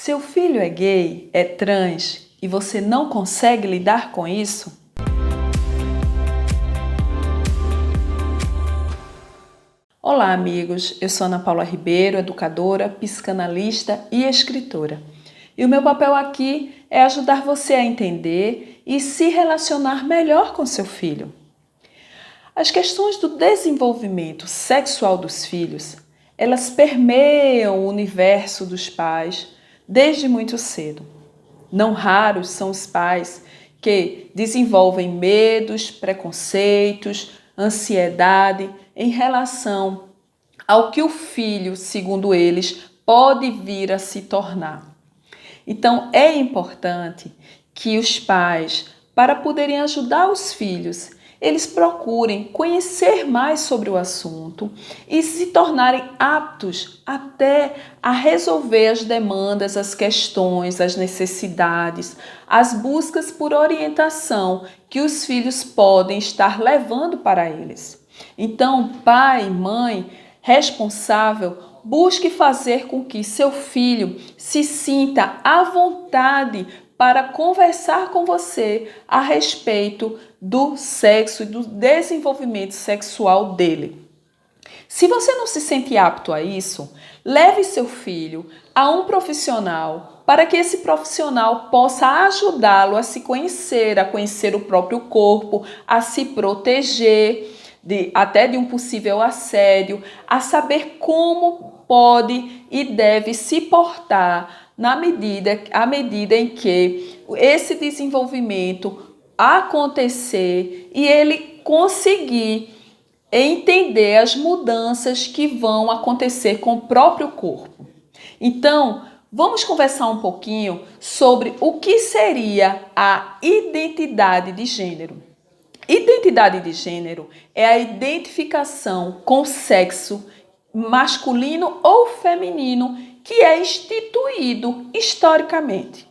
Seu filho é gay, é trans e você não consegue lidar com isso? Olá, amigos. Eu sou Ana Paula Ribeiro, educadora, psicanalista e escritora. E o meu papel aqui é ajudar você a entender e se relacionar melhor com seu filho. As questões do desenvolvimento sexual dos filhos, elas permeiam o universo dos pais desde muito cedo. Não raros são os pais que desenvolvem medos, preconceitos, ansiedade em relação ao que o filho, segundo eles, pode vir a se tornar. Então, é importante que os pais, para poderem ajudar os filhos, eles procurem conhecer mais sobre o assunto e se tornarem aptos até a resolver as demandas, as questões, as necessidades, as buscas por orientação que os filhos podem estar levando para eles. Então, pai, mãe, responsável, busque fazer com que seu filho se sinta à vontade para conversar com você a respeito do sexo e do desenvolvimento sexual dele. Se você não se sente apto a isso, leve seu filho a um profissional para que esse profissional possa ajudá-lo a se conhecer, a conhecer o próprio corpo, a se proteger até de um possível assédio, a saber como pode e deve se portar à medida em que esse desenvolvimento acontecer e ele conseguir entender as mudanças que vão acontecer com o próprio corpo. Então, vamos conversar um pouquinho sobre o que seria a identidade de gênero. Identidade de gênero é a identificação com o sexo masculino ou feminino que é instituído historicamente.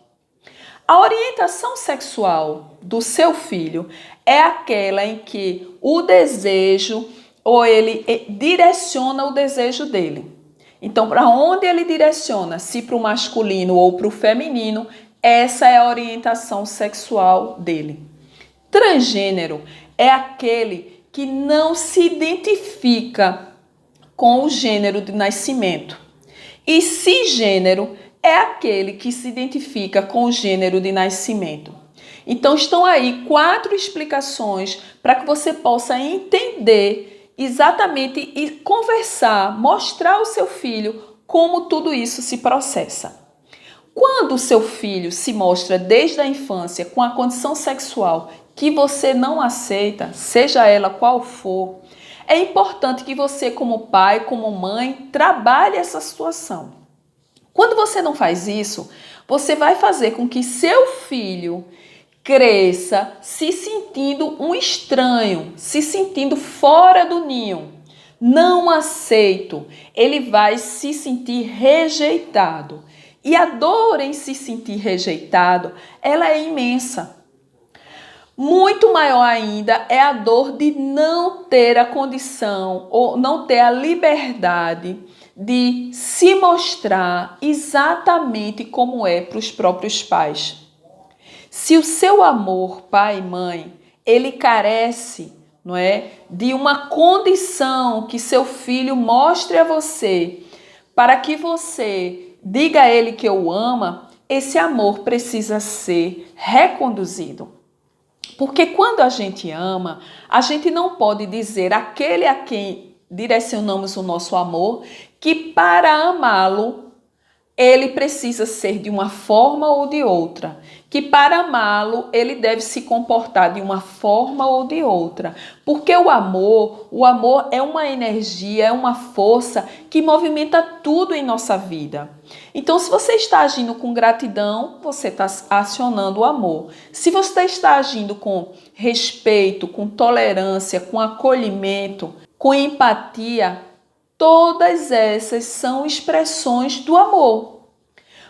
A orientação sexual do seu filho é aquela em que o desejo, ou ele direciona o desejo dele. Então, para onde ele direciona, se para o masculino ou para o feminino, essa é a orientação sexual dele. Transgênero é aquele que não se identifica com o gênero de nascimento. E cisgênero é aquele que se identifica com o gênero de nascimento. Então, estão aí 4 explicações para que você possa entender exatamente e conversar, mostrar ao seu filho como tudo isso se processa. Quando o seu filho se mostra desde a infância com a condição sexual que você não aceita, seja ela qual for, é importante que você, como pai, como mãe, trabalhe essa situação. Quando você não faz isso, você vai fazer com que seu filho cresça se sentindo um estranho, se sentindo fora do ninho, não aceito. Ele vai se sentir rejeitado. E a dor em se sentir rejeitado, ela é imensa. Muito maior ainda é a dor de não ter a condição ou não ter a liberdade de se mostrar exatamente como é para os próprios pais. Se o seu amor, pai e mãe, ele carece, não é, de uma condição que seu filho mostre a você para que você diga a ele que o ama, esse amor precisa ser reconduzido. Porque quando a gente ama, a gente não pode dizer àquele a quem direcionamos o nosso amor que para amá-lo, ele precisa ser de uma forma ou de outra. Que para amá-lo, ele deve se comportar de uma forma ou de outra. Porque o amor é uma energia, é uma força que movimenta tudo em nossa vida. Então, se você está agindo com gratidão, você está acionando o amor. Se você está agindo com respeito, com tolerância, com acolhimento, com empatia, todas essas são expressões do amor.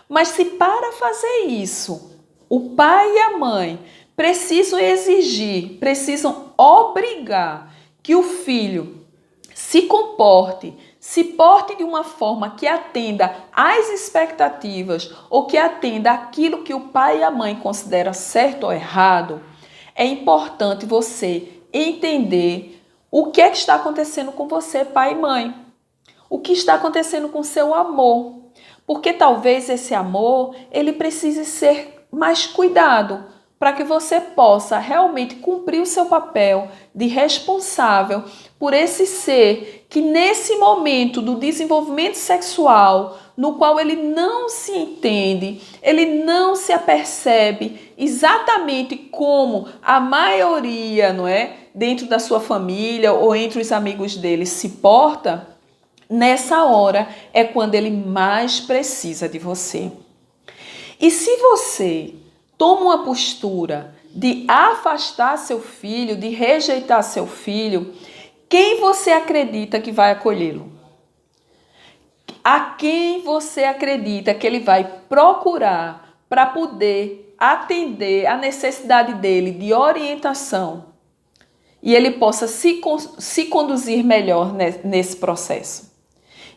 Mas se para fazer isso, o pai e a mãe precisam exigir, precisam obrigar que o filho se comporte se porte de uma forma que atenda às expectativas ou que atenda àquilo que o pai e a mãe consideram certo ou errado, é importante você entender o que é que está acontecendo com você, pai e mãe. O que está acontecendo com o seu amor. Porque talvez esse amor, ele precise ser mais cuidado para que você possa realmente cumprir o seu papel de responsável por esse ser que nesse momento do desenvolvimento sexual, no qual ele não se entende, ele não se apercebe exatamente como a maioria, não é, dentro da sua família ou entre os amigos dele se porta, nessa hora é quando ele mais precisa de você. E se você toma uma postura de afastar seu filho, de rejeitar seu filho, quem você acredita que vai acolhê-lo? A quem você acredita que ele vai procurar para poder atender a necessidade dele de orientação e ele possa se conduzir melhor nesse processo?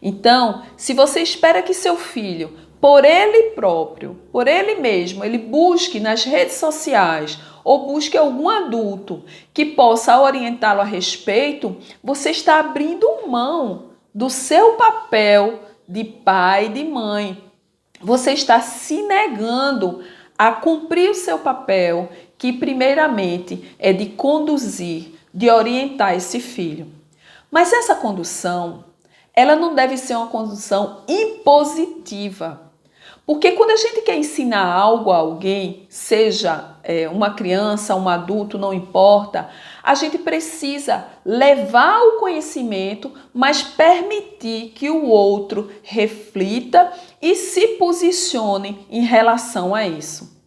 Então, se você espera que seu filho, por ele próprio, por ele mesmo, ele busque nas redes sociais ou busque algum adulto que possa orientá-lo a respeito, você está abrindo mão do seu papel de pai e de mãe. Você está se negando a cumprir o seu papel, que primeiramente é de conduzir, de orientar esse filho. Mas essa condução, ela não deve ser uma condução impositiva. Porque quando a gente quer ensinar algo a alguém, seja uma criança, um adulto, não importa, a gente precisa levar o conhecimento, mas permitir que o outro reflita e se posicione em relação a isso.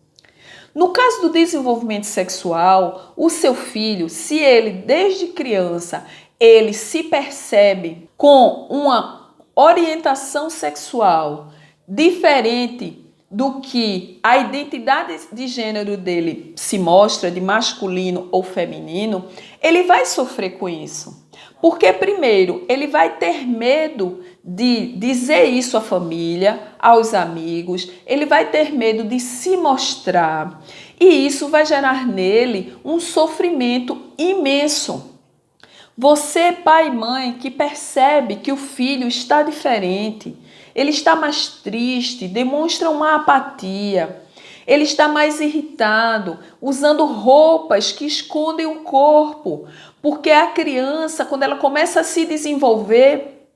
No caso do desenvolvimento sexual, o seu filho, se ele desde criança ele se percebe com uma orientação sexual diferente do que a identidade de gênero dele se mostra, de masculino ou feminino, ele vai sofrer com isso. Porque, primeiro, ele vai ter medo de dizer isso à família, aos amigos, ele vai ter medo de se mostrar. E isso vai gerar nele um sofrimento imenso. Você, pai e mãe, que percebe que o filho está diferente, ele está mais triste, demonstra uma apatia, ele está mais irritado, usando roupas que escondem o corpo, porque a criança, quando ela começa a se desenvolver,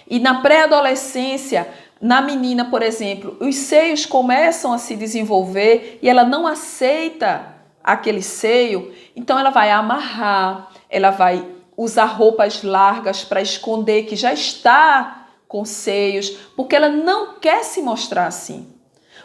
e na pré-adolescência, na menina, por exemplo, os seios começam a se desenvolver e ela não aceita aquele seio, então ela vai amarrar, ela vai usar roupas largas para esconder que já está com seios, porque ela não quer se mostrar assim,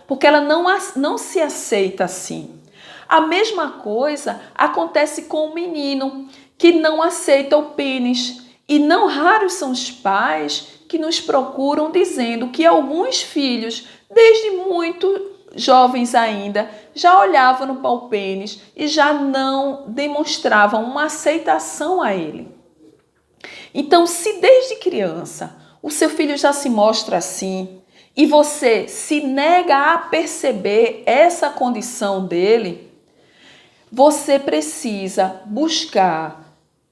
porque ela não se aceita assim. A mesma coisa acontece com o menino que não aceita o pênis, e não raros são os pais que nos procuram dizendo que alguns filhos, desde muito jovens ainda, já olhavam no pau-pênis e já não demonstravam uma aceitação a ele. Então, se desde criança o seu filho já se mostra assim e você se nega a perceber essa condição dele, você precisa buscar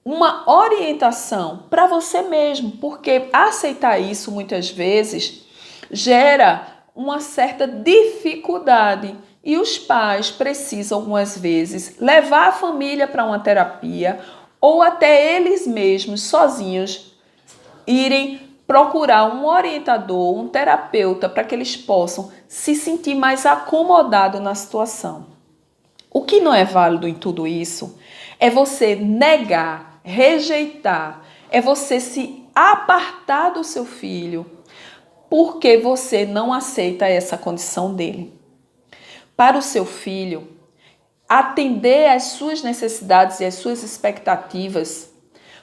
uma orientação para você mesmo, porque aceitar isso muitas vezes gera uma certa dificuldade e os pais precisam, algumas vezes, levar a família para uma terapia ou até eles mesmos, sozinhos, irem procurar um orientador, um terapeuta, para que eles possam se sentir mais acomodados na situação. O que não é válido em tudo isso é você negar, rejeitar, é você se apartar do seu filho, porque você não aceita essa condição dele. Para o seu filho, atender às suas necessidades e às suas expectativas,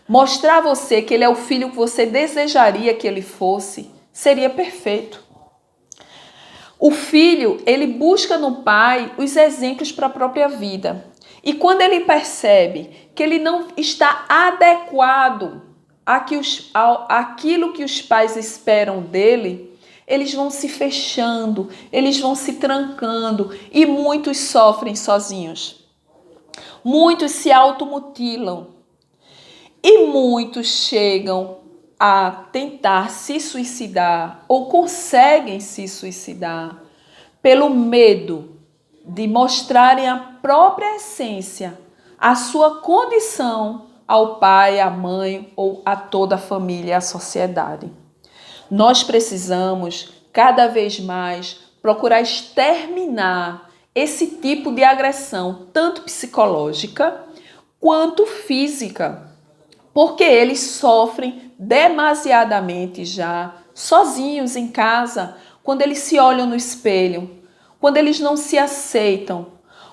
mostrar a você que ele é o filho que você desejaria que ele fosse, seria perfeito. O filho, ele busca no pai os exemplos para a própria vida. E quando ele percebe que ele não está adequado aquilo que os pais esperam dele, eles vão se fechando, eles vão se trancando e muitos sofrem sozinhos. Muitos se automutilam e muitos chegam a tentar se suicidar ou conseguem se suicidar pelo medo de mostrarem a própria essência, a sua condição ao pai, à mãe ou a toda a família, à sociedade. Nós precisamos, cada vez mais, procurar exterminar esse tipo de agressão, tanto psicológica quanto física, porque eles sofrem demasiadamente já, sozinhos em casa, quando eles se olham no espelho, quando eles não se aceitam,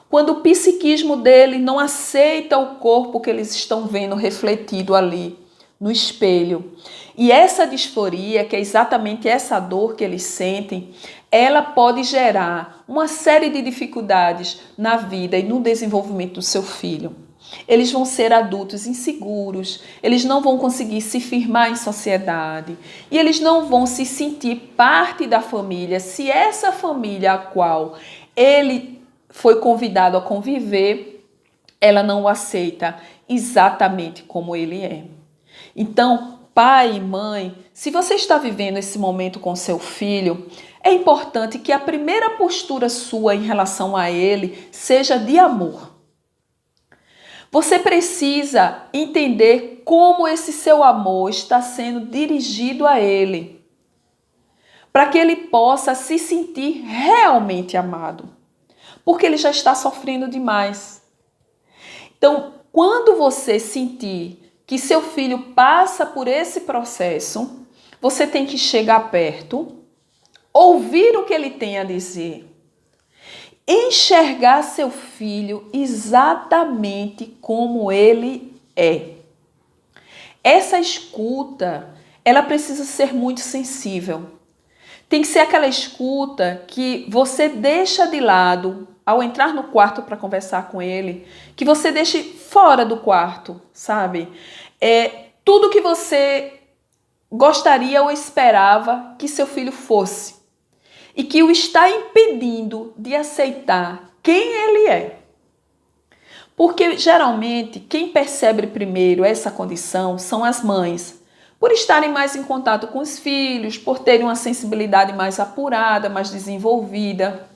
quando o psiquismo dele não aceita o corpo que eles estão vendo refletido ali no espelho. E essa disforia, que é exatamente essa dor que eles sentem, ela pode gerar uma série de dificuldades na vida e no desenvolvimento do seu filho. Eles vão ser adultos inseguros, eles não vão conseguir se firmar em sociedade e eles não vão se sentir parte da família se essa família a qual ele foi convidado a conviver, ela não o aceita exatamente como ele é. Então, pai e mãe, se você está vivendo esse momento com seu filho, é importante que a primeira postura sua em relação a ele seja de amor. Você precisa entender como esse seu amor está sendo dirigido a ele, para que ele possa se sentir realmente amado, porque ele já está sofrendo demais. Então, quando você sentir que seu filho passa por esse processo, você tem que chegar perto, ouvir o que ele tem a dizer, enxergar seu filho exatamente como ele é. Essa escuta, ela precisa ser muito sensível. Tem que ser aquela escuta que você deixa de lado ao entrar no quarto para conversar com ele, que você deixe fora do quarto, sabe? Tudo que você gostaria ou esperava que seu filho fosse e que o está impedindo de aceitar quem ele é. Porque geralmente quem percebe primeiro essa condição são as mães, por estarem mais em contato com os filhos, por terem uma sensibilidade mais apurada, mais desenvolvida.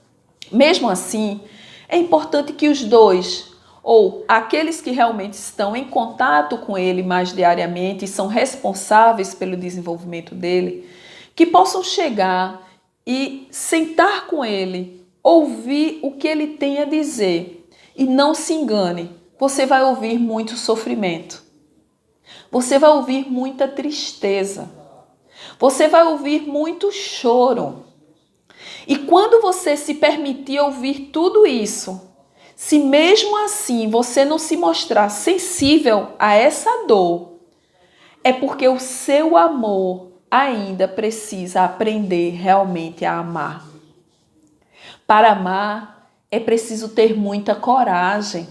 Mesmo assim, é importante que os dois, ou aqueles que realmente estão em contato com ele mais diariamente e são responsáveis pelo desenvolvimento dele, que possam chegar e sentar com ele, ouvir o que ele tem a dizer. E não se engane, você vai ouvir muito sofrimento. Você vai ouvir muita tristeza. Você vai ouvir muito choro. E quando você se permitir ouvir tudo isso, se mesmo assim você não se mostrar sensível a essa dor, é porque o seu amor ainda precisa aprender realmente a amar. Para amar, é preciso ter muita coragem.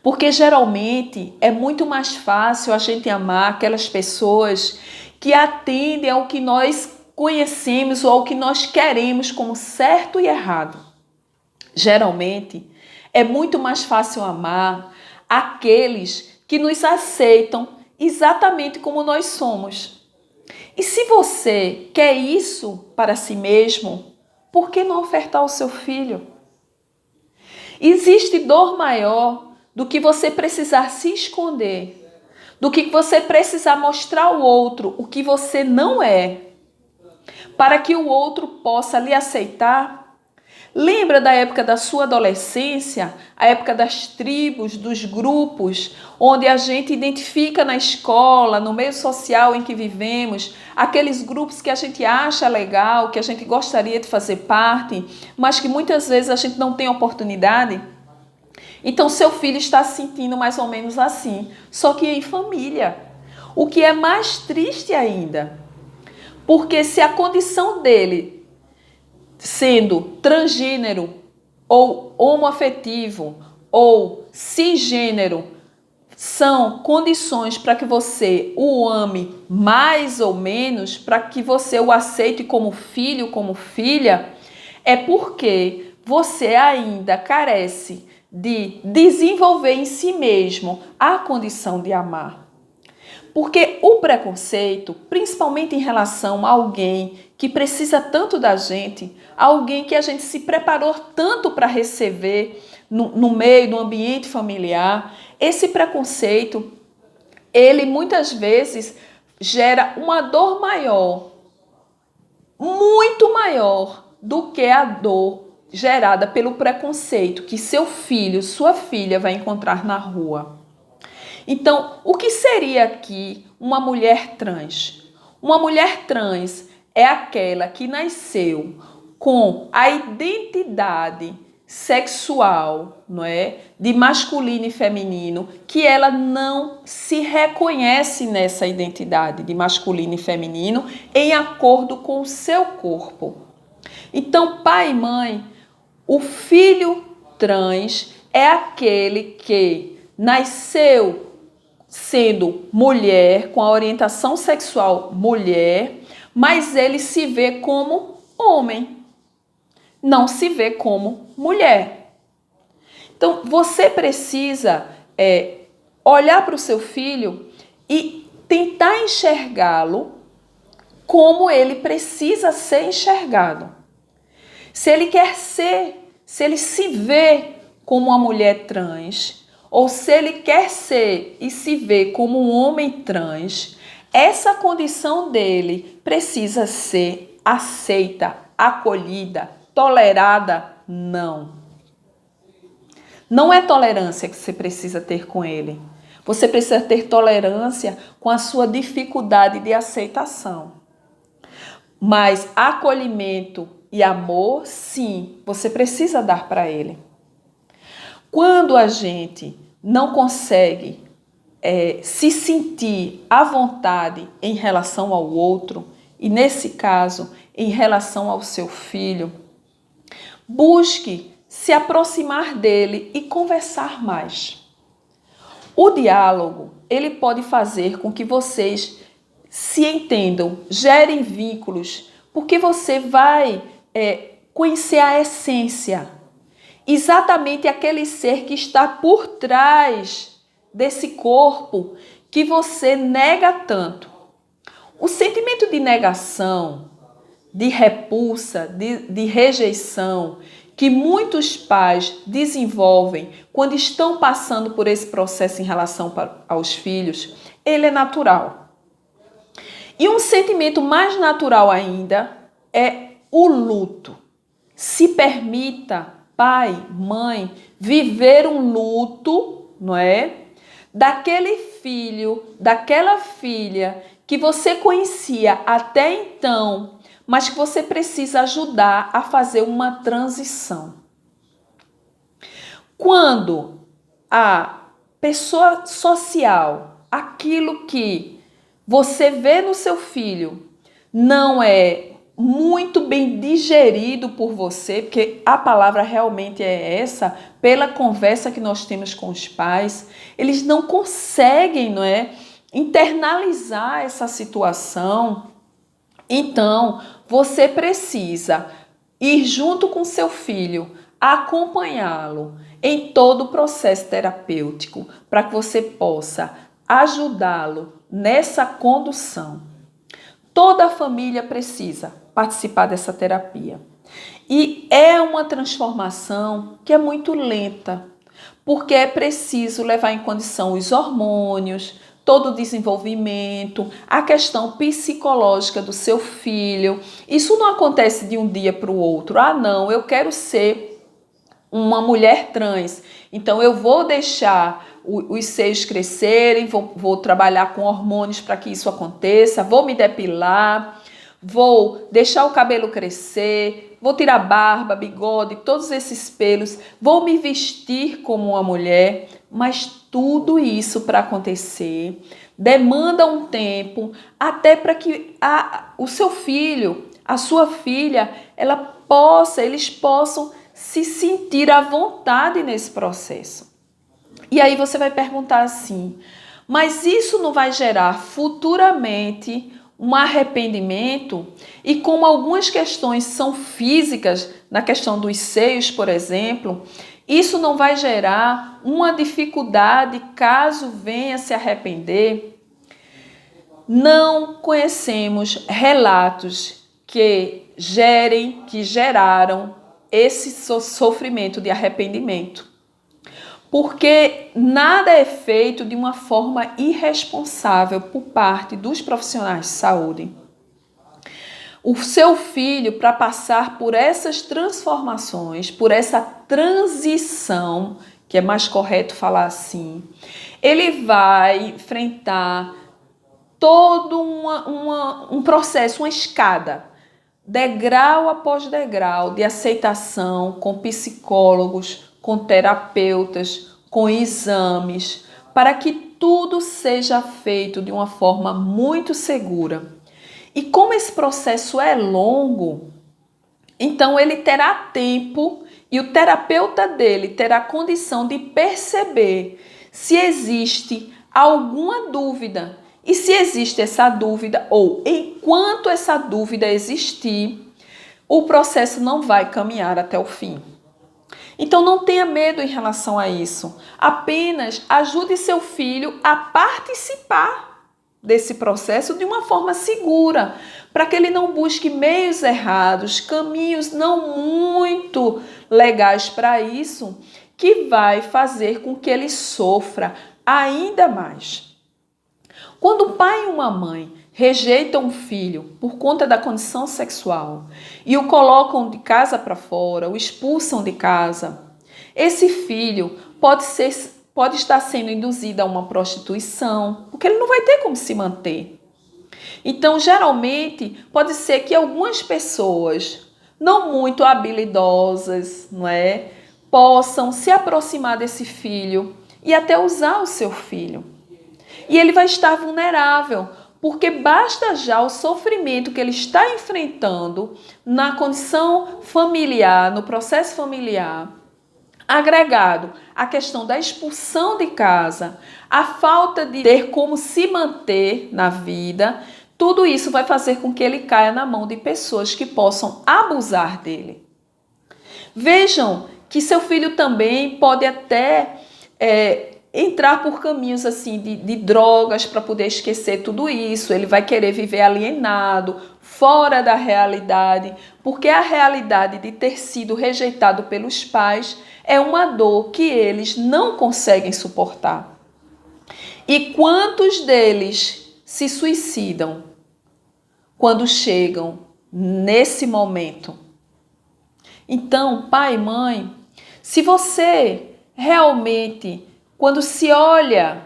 Porque geralmente é muito mais fácil a gente amar aquelas pessoas que atendem ao que nós conhecemos ou ao que nós queremos como certo e errado. Geralmente é muito mais fácil amar aqueles que nos aceitam exatamente como nós somos. E se você quer isso para si mesmo, por que não ofertar ao seu filho? Existe dor maior do que você precisar se esconder, do que você precisar mostrar ao outro o que você não é, para que o outro possa lhe aceitar? Lembra da época da sua adolescência, a época das tribos, dos grupos, onde a gente identifica na escola, no meio social em que vivemos, aqueles grupos que a gente acha legal, que a gente gostaria de fazer parte, mas que muitas vezes a gente não tem oportunidade? Então, seu filho está se sentindo mais ou menos assim, só que em família. O que é mais triste ainda, porque se a condição dele, sendo transgênero ou homoafetivo ou cisgênero, são condições para que você o ame mais ou menos, para que você o aceite como filho, como filha, é porque você ainda carece de desenvolver em si mesmo a condição de amar. Porque o preconceito, principalmente em relação a alguém que precisa tanto da gente, alguém que a gente se preparou tanto para receber no meio, no ambiente familiar, esse preconceito, ele muitas vezes gera uma dor maior, muito maior do que a dor gerada pelo preconceito que seu filho, sua filha vai encontrar na rua. Então, o que seria aqui uma mulher trans? Uma mulher trans é aquela que nasceu com a identidade sexual, não é? De masculino e feminino, que ela não se reconhece nessa identidade de masculino e feminino em acordo com o seu corpo. Então, pai e mãe, o filho trans é aquele que nasceu sendo mulher, com a orientação sexual mulher, mas ele se vê como homem, não se vê como mulher. Então, você precisa olhar para o seu filho e tentar enxergá-lo como ele precisa ser enxergado. Se ele quer ser, se ele se vê como uma mulher trans, ou se ele quer ser e se vê como um homem trans, essa condição dele precisa ser aceita, acolhida, tolerada? Não. Não é tolerância que você precisa ter com ele. Você precisa ter tolerância com a sua dificuldade de aceitação. Mas acolhimento e amor, sim, você precisa dar para ele. Quando a gente não consegue se sentir à vontade em relação ao outro, e nesse caso, em relação ao seu filho, busque se aproximar dele e conversar mais. O diálogo, ele pode fazer com que vocês se entendam, gerem vínculos, porque você vai conhecer a essência, exatamente aquele ser que está por trás desse corpo que você nega tanto. O sentimento de negação, de repulsa, de rejeição, que muitos pais desenvolvem quando estão passando por esse processo em relação aos filhos, ele é natural. E um sentimento mais natural ainda é o luto. Se permita, pai, mãe, viver um luto, não é? Daquele filho, daquela filha que você conhecia até então, mas que você precisa ajudar a fazer uma transição. Quando a pessoa social, aquilo que você vê no seu filho, não é muito bem digerido por você, porque a palavra realmente é essa, pela conversa que nós temos com os pais, eles não conseguem, não é, internalizar essa situação. Então, você precisa ir junto com seu filho, acompanhá-lo em todo o processo terapêutico, para que você possa ajudá-lo nessa condução. Toda a família precisa participar dessa terapia. E é uma transformação que é muito lenta, porque é preciso levar em condição os hormônios, todo o desenvolvimento, a questão psicológica do seu filho. Isso não acontece de um dia para o outro. Ah, não, eu quero ser uma mulher trans, então eu vou deixar os seios crescerem, vou trabalhar com hormônios para que isso aconteça, vou me depilar, vou deixar o cabelo crescer, vou tirar barba, bigode, todos esses pelos, vou me vestir como uma mulher, mas tudo isso para acontecer demanda um tempo até para que o seu filho, a sua filha, eles possam se sentir à vontade nesse processo. E aí você vai perguntar assim, mas isso não vai gerar futuramente um arrependimento? E como algumas questões são físicas, na questão dos seios, por exemplo, isso não vai gerar uma dificuldade caso venha se arrepender? Não conhecemos relatos que geraram esse sofrimento de arrependimento. Porque nada é feito de uma forma irresponsável por parte dos profissionais de saúde. O seu filho, para passar por essas transformações, por essa transição, que é mais correto falar assim, ele vai enfrentar todo um processo, uma escada, degrau após degrau de aceitação com psicólogos, com terapeutas, com exames, para que tudo seja feito de uma forma muito segura. E como esse processo é longo, então ele terá tempo e o terapeuta dele terá condição de perceber se existe alguma dúvida. E se existe essa dúvida, ou enquanto essa dúvida existir, o processo não vai caminhar até o fim. Então não tenha medo em relação a isso. Apenas ajude seu filho a participar desse processo de uma forma segura, para que ele não busque meios errados, caminhos não muito legais para isso, que vai fazer com que ele sofra ainda mais. Quando o pai e uma mãe rejeitam um filho por conta da condição sexual e o colocam de casa para fora, o expulsam de casa, esse filho pode estar sendo induzido a uma prostituição, porque ele não vai ter como se manter. Então, geralmente, pode ser que algumas pessoas não muito habilidosas, não é, possam se aproximar desse filho e até usar o seu filho. E ele vai estar vulnerável, porque basta já o sofrimento que ele está enfrentando na condição familiar, no processo familiar, agregado à questão da expulsão de casa, a falta de ter como se manter na vida, tudo isso vai fazer com que ele caia na mão de pessoas que possam abusar dele. Vejam que seu filho também pode até entrar por caminhos assim de drogas para poder esquecer tudo isso. Ele vai querer viver alienado, fora da realidade, porque a realidade de ter sido rejeitado pelos pais é uma dor que eles não conseguem suportar. E quantos deles se suicidam quando chegam nesse momento? Então, pai e mãe, se você realmente, quando se olha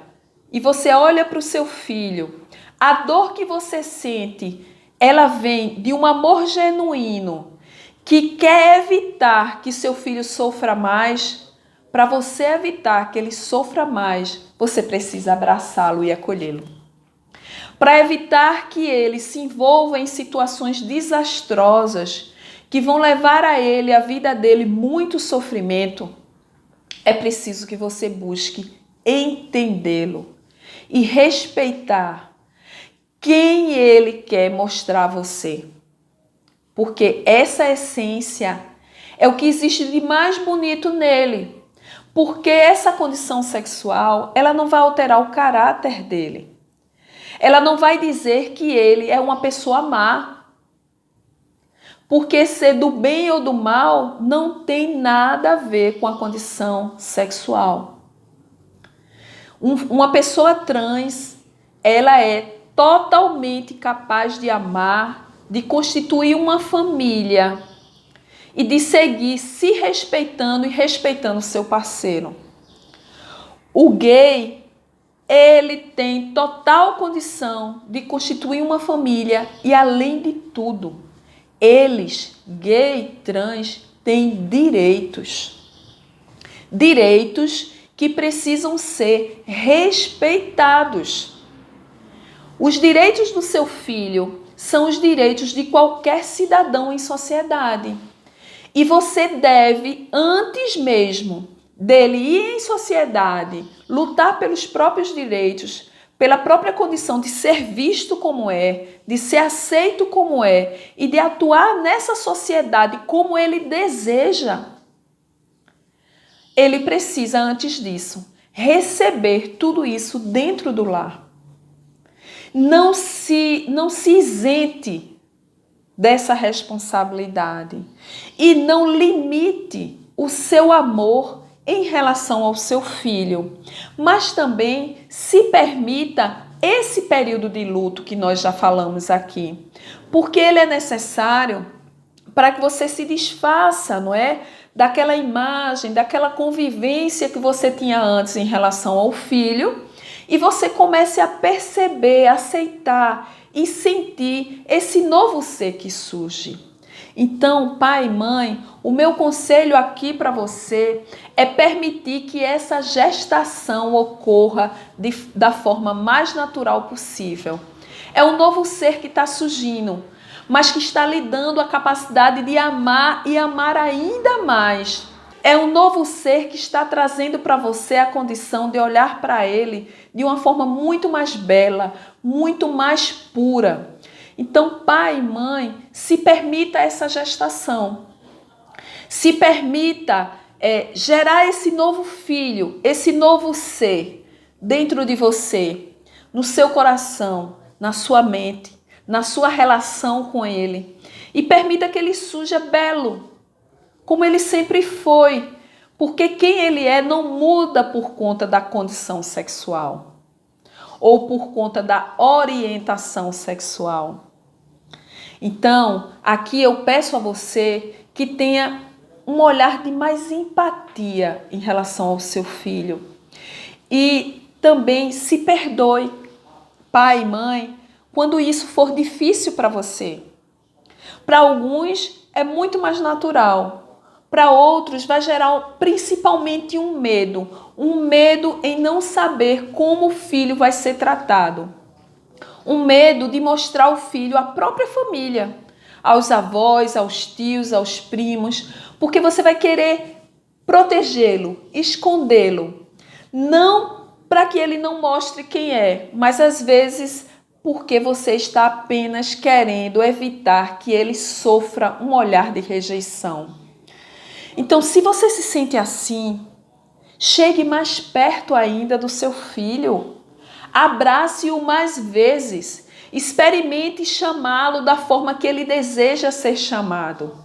e você olha para o seu filho, a dor que você sente, ela vem de um amor genuíno que quer evitar que seu filho sofra mais. Para você evitar que ele sofra mais, você precisa abraçá-lo e acolhê-lo. Para evitar que ele se envolva em situações desastrosas que vão levar a ele, a vida dele, muito sofrimento, é preciso que você busque entendê-lo e respeitar quem ele quer mostrar a você. Porque essa essência é o que existe de mais bonito nele. Porque essa condição sexual, ela não vai alterar o caráter dele. Ela não vai dizer que ele é uma pessoa má. Porque ser do bem ou do mal não tem nada a ver com a condição sexual. Uma pessoa trans, ela é totalmente capaz de amar, de constituir uma família e de seguir se respeitando e respeitando seu parceiro. O gay, ele tem total condição de constituir uma família e, além de tudo, eles, gay, trans, têm direitos. Direitos que precisam ser respeitados. Os direitos do seu filho são os direitos de qualquer cidadão em sociedade. E você deve, antes mesmo dele ir em sociedade, lutar pelos próprios direitos, pela própria condição de ser visto como é, de ser aceito como é e de atuar nessa sociedade como ele deseja, ele precisa, antes disso, receber tudo isso dentro do lar. Não se isente dessa responsabilidade e não limite o seu amor em relação ao seu filho, mas também se permita esse período de luto que nós já falamos aqui, porque ele é necessário para que você se desfaça, não é? Daquela imagem, daquela convivência que você tinha antes em relação ao filho, e você comece a perceber, aceitar e sentir esse novo ser que surge. Então, pai e mãe, o meu conselho aqui para você é permitir que essa gestação ocorra da forma mais natural possível. É um novo ser que está surgindo, mas que está lhe dando a capacidade de amar e amar ainda mais. É um novo ser que está trazendo para você a condição de olhar para ele de uma forma muito mais bela, muito mais pura. Então, pai e mãe, se permita essa gestação. Se permita gerar esse novo filho, esse novo ser dentro de você, no seu coração, na sua mente, na sua relação com ele. E permita que ele surja belo, como ele sempre foi. Porque quem ele é não muda por conta da condição sexual ou por conta da orientação sexual. Então, aqui eu peço a você que tenha um olhar de mais empatia em relação ao seu filho. E também se perdoe, pai e mãe, quando isso for difícil para você. Para alguns é muito mais natural. Para outros vai gerar principalmente um medo em não saber como o filho vai ser tratado. Um medo de mostrar o filho à própria família, aos avós, aos tios, aos primos, porque você vai querer protegê-lo, escondê-lo. Não para que ele não mostre quem é, mas às vezes porque você está apenas querendo evitar que ele sofra um olhar de rejeição. Então, se você se sente assim, chegue mais perto ainda do seu filho. Abrace-o mais vezes. Experimente chamá-lo da forma que ele deseja ser chamado.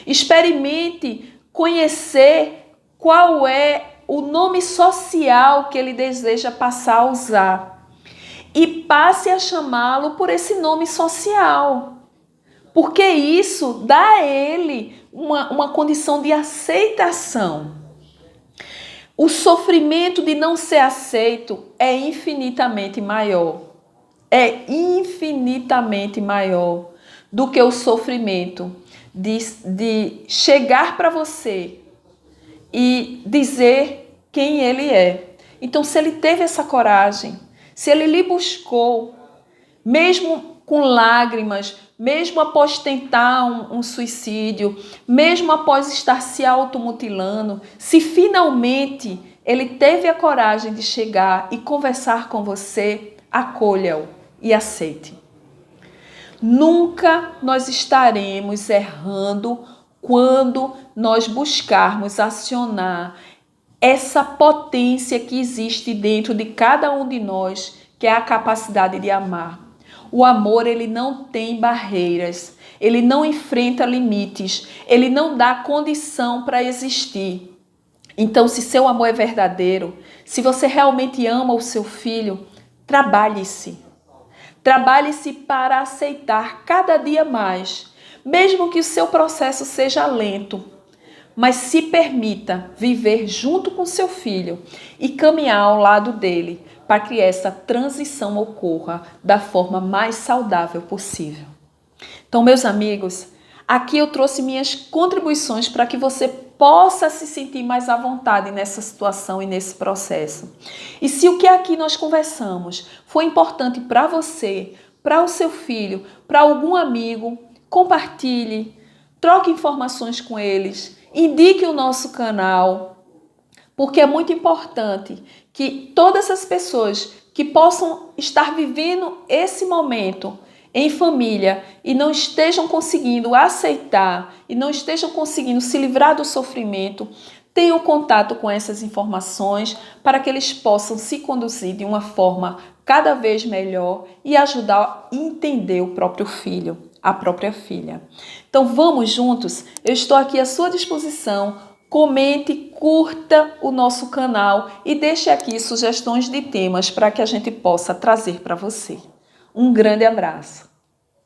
Experimente conhecer qual é o nome social que ele deseja passar a usar. E passe a chamá-lo por esse nome social. Porque isso dá a ele uma condição de aceitação. O sofrimento de não ser aceito é infinitamente maior. É infinitamente maior do que o sofrimento de chegar para você e dizer quem ele é. Então, se ele teve essa coragem, se ele lhe buscou, mesmo com lágrimas, mesmo após tentar um suicídio, mesmo após estar se automutilando, se finalmente ele teve a coragem de chegar e conversar com você, acolha-o e aceite. Nunca nós estaremos errando quando nós buscarmos acionar essa potência que existe dentro de cada um de nós, que é a capacidade de amar. O amor, ele não tem barreiras, ele não enfrenta limites, ele não dá condição para existir. Então, se seu amor é verdadeiro, se você realmente ama o seu filho, trabalhe-se. Trabalhe-se para aceitar cada dia mais, mesmo que o seu processo seja lento. Mas se permita viver junto com seu filho e caminhar ao lado dele para que essa transição ocorra da forma mais saudável possível. Então, meus amigos, aqui eu trouxe minhas contribuições para que você possa se sentir mais à vontade nessa situação e nesse processo. E se o que aqui nós conversamos foi importante para você, para o seu filho, para algum amigo, compartilhe, troque informações com eles. Indique o nosso canal porque é muito importante que todas as pessoas que possam estar vivendo esse momento em família e não estejam conseguindo aceitar e não estejam conseguindo se livrar do sofrimento, tenham contato com essas informações para que eles possam se conduzir de uma forma cada vez melhor e ajudar a entender o próprio filho, a própria filha. Então vamos juntos? Eu estou aqui à sua disposição. Comente, curta o nosso canal e deixe aqui sugestões de temas para que a gente possa trazer para você. Um grande abraço!